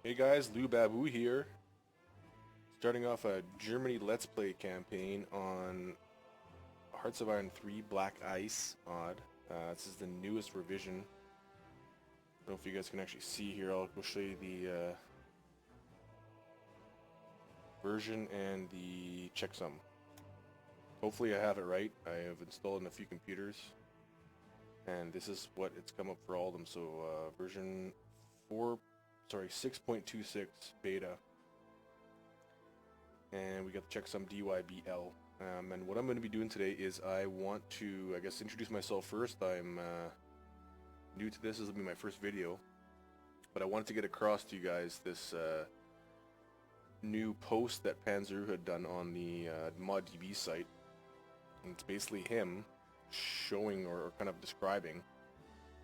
Hey guys, Lou Babu here, starting off a Germany Let's Play campaign on Hearts of Iron 3 Black Ice mod. This is the newest revision. I don't know if you guys can actually see here. I'll go show you the version and the checksum. Hopefully I have it right. I have installed in a few computers, and this is what it's come up for all of them. So version 6.26 beta, and we got the checksum DYBL. And what I'm going to be doing today is I want to, I guess, introduce myself first. I'm new to this. This will be my first video, but I wanted to get across to you guys this new post that Panzer had done on the ModDB site. And it's basically him showing or kind of describing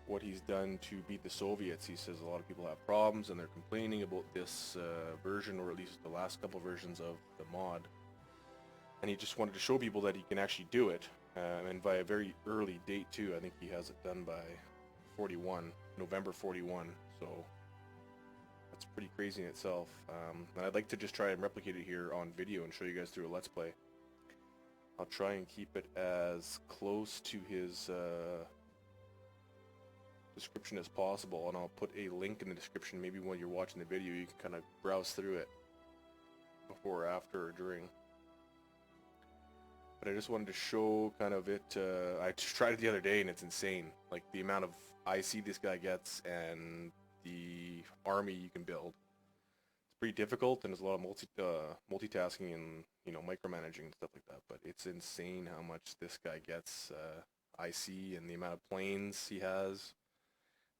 what he's done to beat the Soviets. He says a lot of people have problems and they're complaining about this version, or at least the last couple versions of the mod. And he just wanted to show people that he can actually do it, and by a very early date too. I think he has it done by November 41, so that's pretty crazy in itself. And I'd like to just try and replicate it here on video and show you guys through a Let's Play. I'll try and keep it as close to his description as possible, and I'll put a link in the description. Maybe when you're watching the video you can kind of browse through it before, after, or during. But I just wanted to show kind of it. I just tried it the other day and it's insane, like the amount of IC this guy gets and the army you can build. It's pretty difficult, and there's a lot of multitasking and, you know, micromanaging and stuff like that, but it's insane how much this guy gets IC, and the amount of planes he has,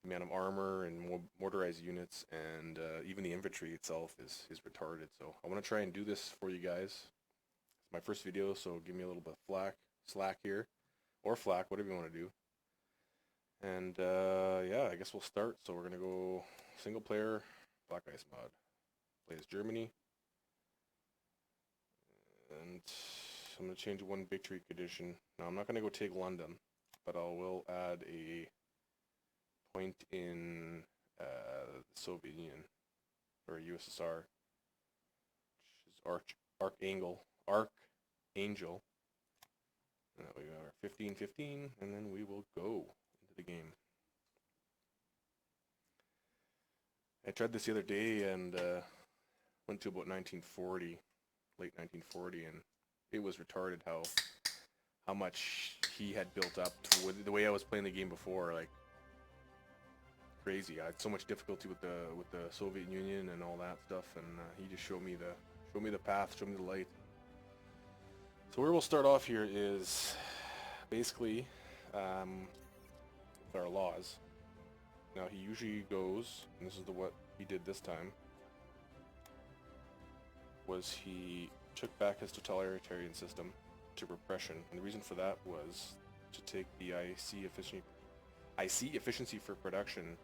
the amount of armor and motorized units, and even the infantry itself is retarded. So I want to try and do this for you guys. It's my first video, so give me a little bit of slack here, or flack, whatever you want to do. And yeah, I guess we'll start. So we're gonna go single player Black Ice mod. Play as Germany, and I'm gonna change one victory condition. Now I'm not gonna go take London, but I will add a point in the Soviet Union, or USSR, which is Archangel. And that we got our 15-15, and then we will go into the game. I tried this the other day and went to about 1940, late 1940, and it was retarded how much he had built up to the way I was playing the game before. Like, crazy. I had so much difficulty with the Soviet Union and all that stuff, and he just showed me the path, showed me the light. So where we'll start off here is basically with our laws. Now he usually goes, and this is what he did this time, was he took back his totalitarian system to repression, and the reason for that was to take the IC efficiency for production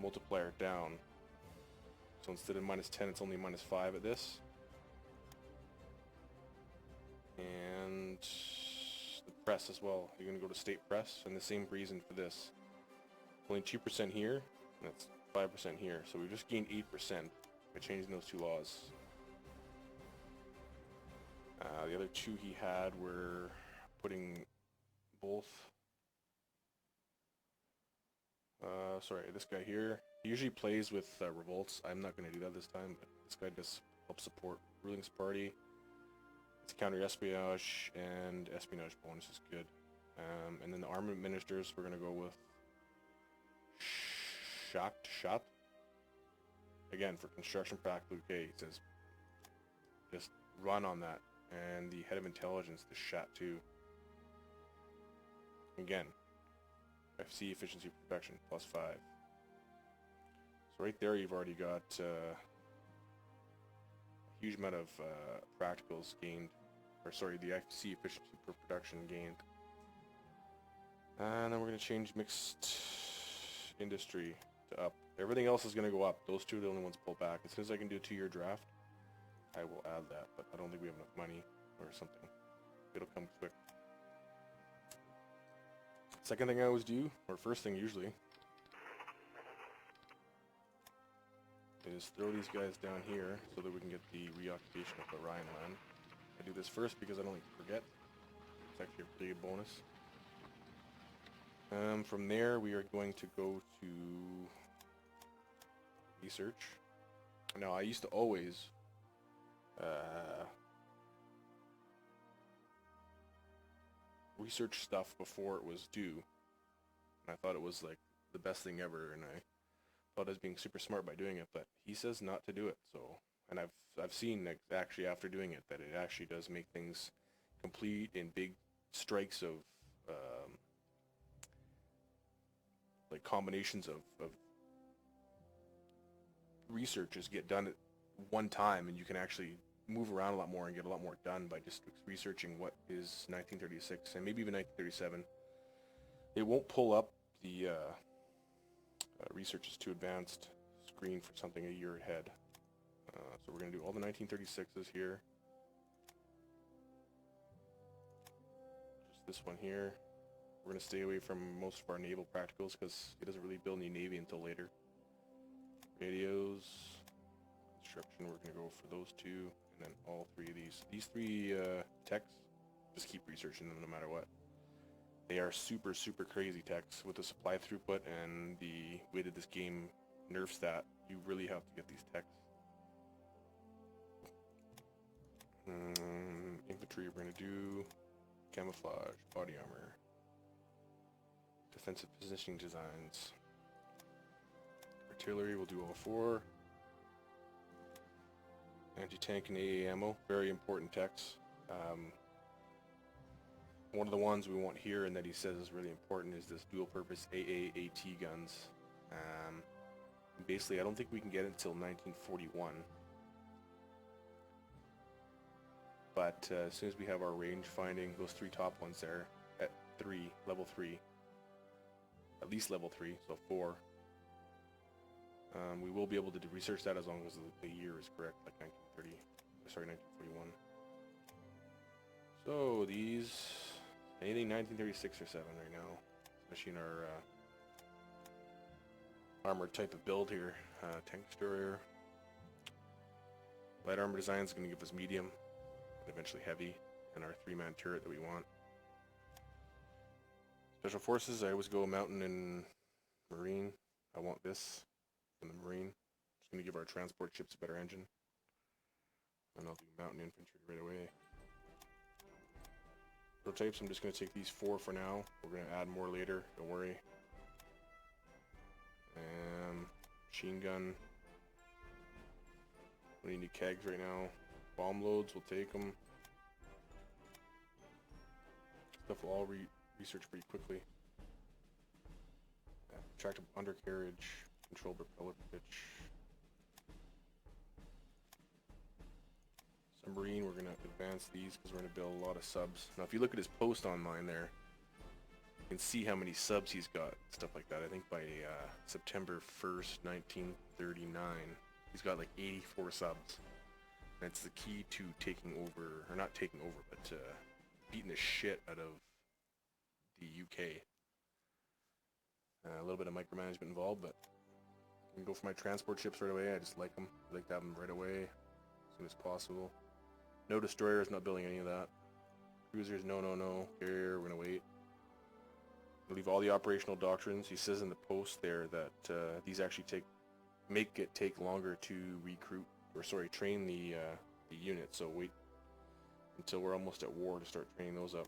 multiplier down. So instead of -10, it's only -5 at this. And the press as well. You're going to go to state press, and the same reason for this. Only 2% here, and that's 5% here. So we just gained 8% by changing those two laws. The other two he had were putting both. Sorry, this guy here. He usually plays with revolts. I'm not going to do that this time, but this guy does help support ruling party. It's counter espionage, and espionage bonus is good. And then the armament ministers, we're going to go with Shot. Again, for construction practical UK, he says just run on that. And the head of intelligence, the Shat 2. Again, FC efficiency production +5. So right there you've already got a huge amount of practicals gained, or sorry, the FC efficiency per production gained. And then we're going to change mixed industry to up. Everything else is going to go up. Those two are the only ones pull back. As soon as I can do a 2-year draft, I will add that, but I don't think we have enough money or something. It'll come quick. Second thing I always do, or first thing usually, is throw these guys down here so that we can get the reoccupation of the Rhineland. I do this first because I don't like to forget. It's actually a pretty good bonus. From there, we are going to go to research. Now, I used to always research stuff before it was due, and I thought it was like the best thing ever, and I thought I was being super smart by doing it, but he says not to do it. So, and I've seen that actually after doing it that it actually does make things complete in big strikes of like combinations of researches get done at one time, and you can actually move around a lot more and get a lot more done by just researching what is 1936 and maybe even 1937. It won't pull up the research is too advanced screen for something a year ahead. So we're going to do all the 1936s here. Just this one here. We're going to stay away from most of our naval practicals because it doesn't really build any navy until later. Radios, construction, we're going to go for those two, and then all three of these. These three techs, just keep researching them no matter what. They are super, super crazy techs with the supply throughput and the way that this game nerfs that. You really have to get these techs. Infantry, we're going to do camouflage, body armor, defensive positioning designs. Artillery, we'll do all four. Anti-tank and AA ammo, very important techs. One of the ones we want here and that he says is really important is this dual-purpose AAAT guns. Basically, I don't think we can get it until 1941. But as soon as we have our range finding, those three top ones there at level 3, at least level 3, so 4, we will be able to research that as long as the year is correct, like 1941. So these, anything 1936 or 7 right now, especially in our armored type of build here. Tank destroyer. Light armor design is going to give us medium, and eventually heavy, and our 3-man turret that we want. Special forces, I always go mountain and marine. I want this in the marine. It's going to give our transport ships a better engine. And I'll do mountain infantry right away. Prototypes, I'm just going to take these 4 for now. We're going to add more later, don't worry. Machine gun. We need kegs right now. Bomb loads, we'll take them. Stuff will all research pretty quickly. Retractable undercarriage, control propeller pitch. Submarine, we're going to advance these because we're going to build a lot of subs. Now if you look at his post online there, you can see how many subs he's got, stuff like that. I think by September 1st, 1939, he's got like 84 subs. That's the key to taking over, or not taking over, but beating the shit out of the UK. A little bit of micromanagement involved, but I can go for my transport ships right away. I just like them. I like to have them right away, as soon as possible. No destroyers, not building any of that. Cruisers, no. Carrier, we're gonna wait. We'll leave all the operational doctrines. He says in the post there that these actually make it take longer to train the unit. So wait until we're almost at war to start training those up.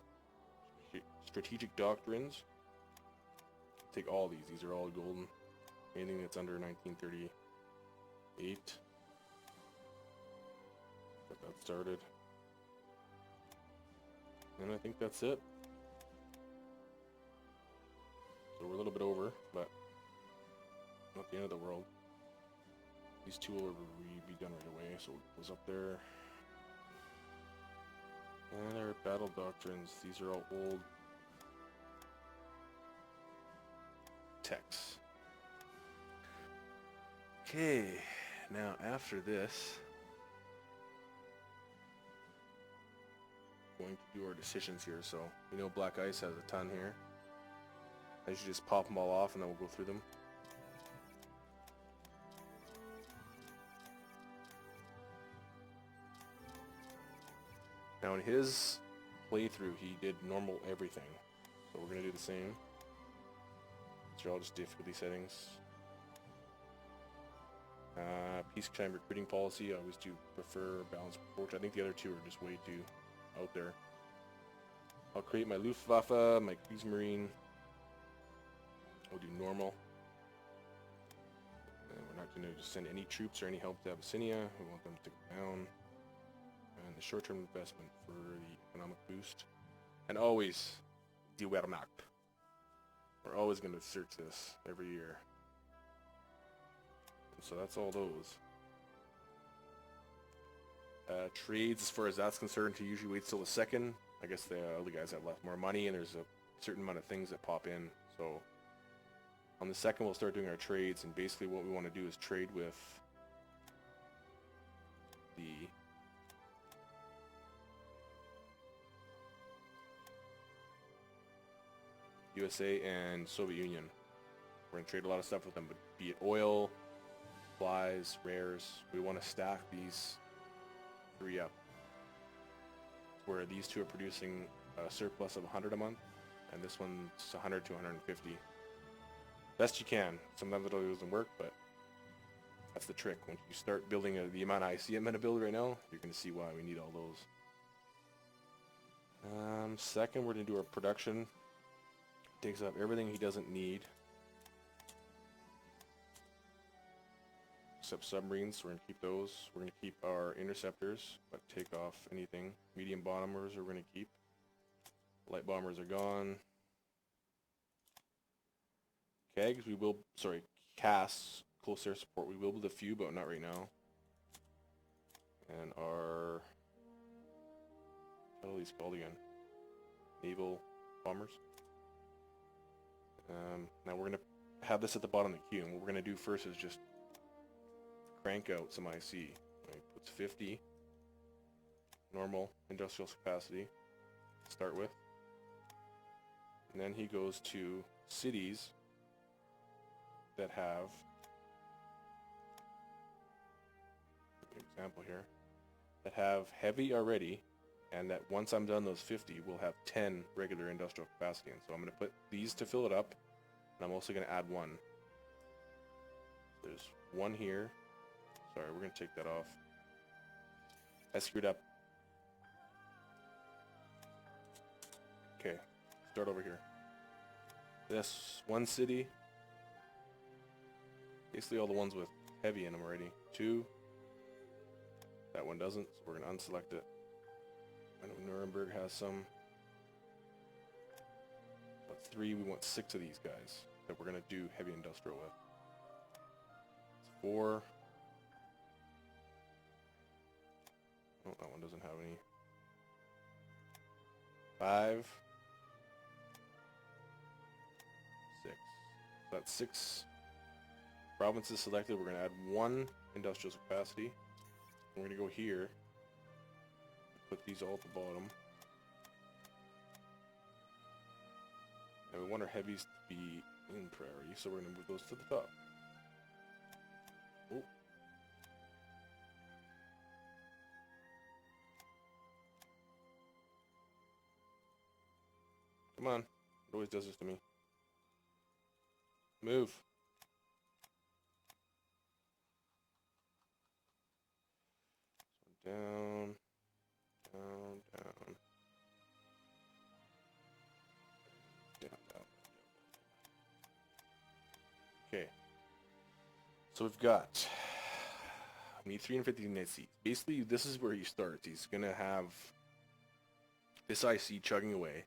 Strategic doctrines. Take all these. These are all golden. Anything that's under 1938. Get that started. And I think that's it. So we're a little bit over, but not the end of the world. These two will be done right away, so it goes up there. And our battle doctrines, these are all old texts. Okay, now after this, going to do our decisions here. So, you know, Black Ice has a ton here. I should just pop them all off and then we'll go through them. Now in his playthrough, he did normal everything. So we're going to do the same. These are all just difficulty settings. Peacetime recruiting policy, I always do prefer balanced approach. I think the other two are just way too out there. I'll create my Luftwaffe, my Kriegsmarine. I'll do normal. And we're not going to just send any troops or any help to Abyssinia. We want them to go down. And the short-term investment for the economic boost. And always, die Wehrmacht. We're always going to search this every year. And so that's all those. Trades, as far as that's concerned, he usually waits till the second. I guess the other guys have left more money, and there's a certain amount of things that pop in. So on the second, we'll start doing our trades, and basically what we want to do is trade with the USA and Soviet Union. We're going to trade a lot of stuff with them, but be it oil, supplies, rares. We want to stack these three up, where these two are producing a surplus of 100 a month, and this one's 100 to 150. Best you can. Sometimes it doesn't work, but that's the trick. Once you start building the amount of IC I'm going to build right now, you're going to see why we need all those. Second, we're going to do our production. Takes up everything he doesn't need, except submarines. We're going to keep those. We're going to keep our interceptors, but take off anything. Medium bombers we're going to keep. Light bombers are gone. Kegs, we will, sorry, CAS, close air support, we will build a few, but not right now. And our, what are these called again? Naval bombers. Now we're going to have this at the bottom of the queue, and what we're going to do first is just crank out some IC. Right, puts 50, normal industrial capacity to start with. And then he goes to cities that have, an example here, that have heavy already, and that once I'm done those 50, we'll have 10 regular industrial capacity. And so I'm going to put these to fill it up, and I'm also going to add one. There's one here. Sorry, we're going to take that off. I screwed up. Okay, start over here. This one city, basically all the ones with heavy in them already. 2. That one doesn't, so we're going to unselect it. I know Nuremberg has some. That's 3. We want 6 of these guys that we're going to do heavy industrial with. It's 4. Oh, that one doesn't have any. 5. 6. So that's 6 provinces selected. We're going to add 1 industrial capacity. We're going to go here. Put these all at the bottom. And we want our heavies to be in priority, so we're going to move those to the top. Oh. Come on. It always does this to me. Move. So down. Down. Okay. So we've got, we need 350 net seats. Basically, this is where he starts. He's going to have this IC chugging away.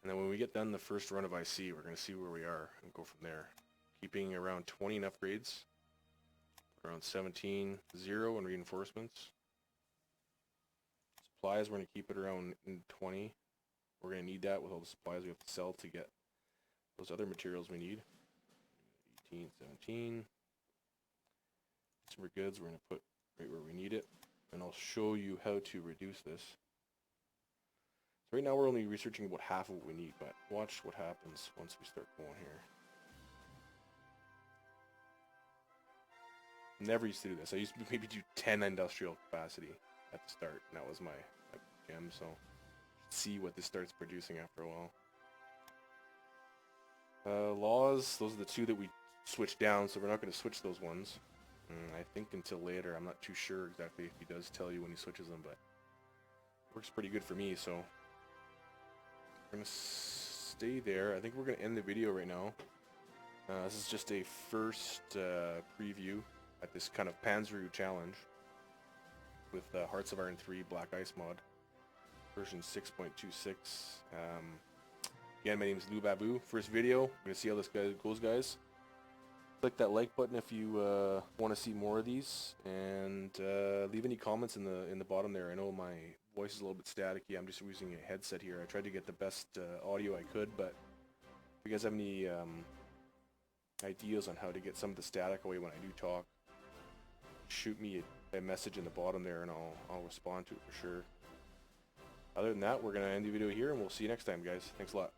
And then when we get done the first run of IC, we're going to see where we are and go from there. Keeping around 20 in upgrades. Around 17, 0 in reinforcements. Supplies, we're going to keep it around 20. We're going to need that with all the supplies we have to sell to get those other materials we need. 18, 17. Consumer goods, we're going to put right where we need it. And I'll show you how to reduce this. So right now we're only researching about half of what we need, but watch what happens once we start going here. Never used to do this. I used to maybe do 10 industrial capacity at the start, and that was my, RPM, so see what this starts producing after a while. Laws, those are the two that we switched down, so we're not going to switch those ones. I think until later. I'm not too sure exactly if he does tell you when he switches them, but it works pretty good for me, so we're going to stay there. I think we're going to end the video right now. This is just a first preview at this kind of Panzeroo challenge with Hearts of Iron 3 Black Ice mod, version 6.26. Again, my name is Lou Babu. First video. We're going to see how this goes, guys. Click that like button if you want to see more of these, and leave any comments in the bottom there. I know my voice is a little bit staticky. I'm just using a headset here. I tried to get the best audio I could, but if you guys have any ideas on how to get some of the static away when I do talk, shoot me a message in the bottom there, and I'll respond to it for sure. Other than that, we're going to end the video here, and we'll see you next time, guys. Thanks a lot.